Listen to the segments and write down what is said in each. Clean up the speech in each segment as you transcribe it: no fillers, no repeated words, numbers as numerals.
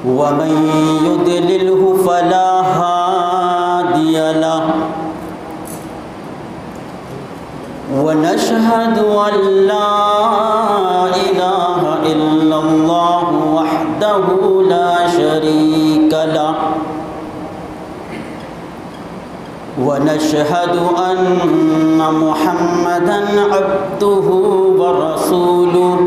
ومن يضلله فلا هادي له ونشهد أن لا إله إلا الله وحده لا شريك له ونشهد أن محمدا عبده ورسوله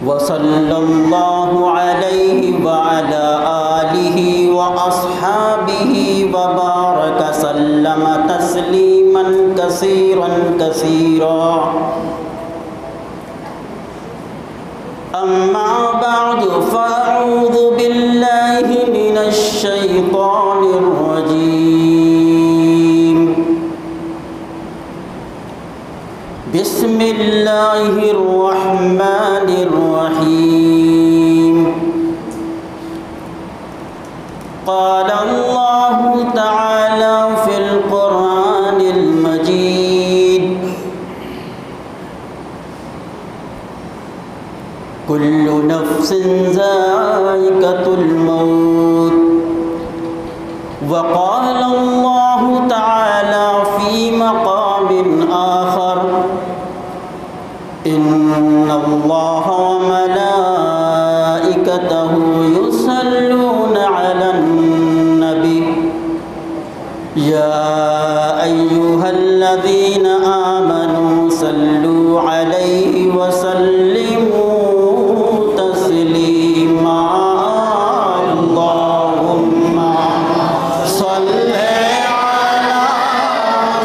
وصلى الله عليه وعلى آله وأصحابه وبارك سلم تسليما كثيرا كثيرا أما بعد فأعوذ بالله من الشيطان الرجيم بسم الله الرحمن الرحيم قال الله تعالى في القرآن المجيد كل نفس ذائقة الموت وقال الله تعالى في مقام آخر إن الله وملائكته يصلون على النبي يا أيها الذين آمنوا صلوا عليه وسلموا تسليما اللهم صل على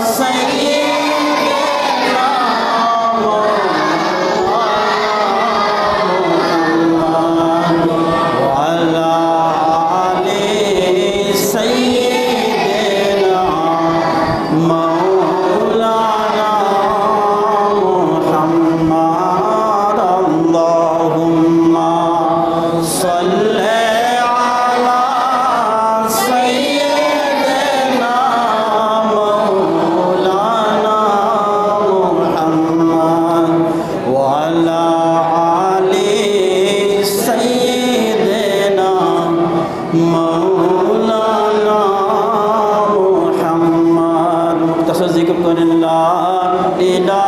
سيدنا محمد وعلى آل سيدنا مولانا محمد اللهم صل على سيدنا مولانا محمد وعلى آل سيدنا مولانا محمد مختصر ذکر کریں لا الہ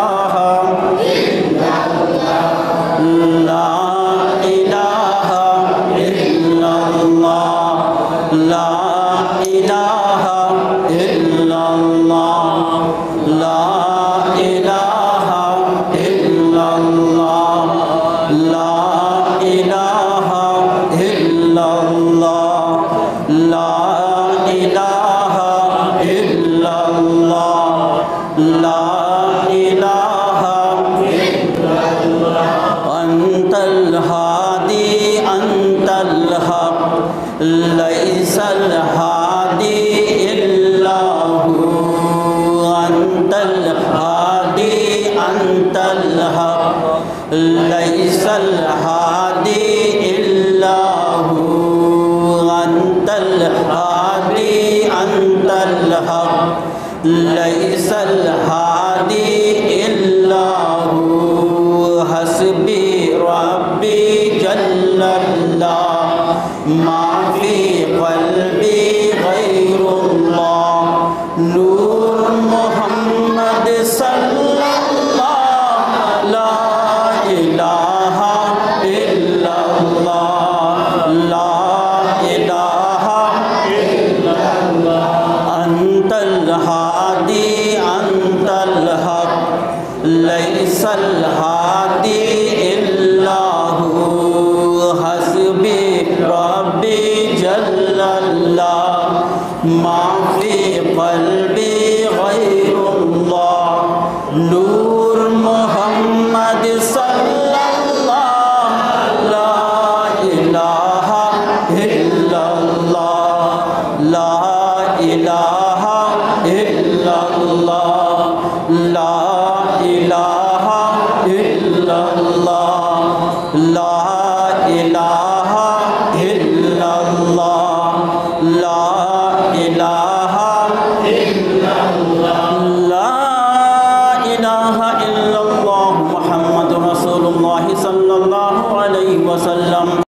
لا إله إلا الله لا إله إلا الله لا إله إلا الله لا إله إلا الله لا إله إلا الله لا إله إلا الله أنت الهادي أنت الحق ليس الهادي إلا هو أنت الهادي أنت الحق ليس الهادي إلا هو أنت الهادي أنت الحق ليس الهادي إلا هو حسبي ربي جل الله ما في قلبي غير الله نور محمد صلى الله لا إله إلا الله لا إله إلا الله أنت الهادي أنت الحق ليس الهادي إلا هو حسبي ربي جل الله ما في قلبي غير الله نور محمد صلى الله لا إله إلا الله لا إله إلا الله لا إله إلا الله لا إله إلا الله لا إله إلا الله لا إله إلا الله محمد رسول الله রাসূলুল্লাহ সাল্লাল্লাহু আলাইহি ওয়াসাল্লাম।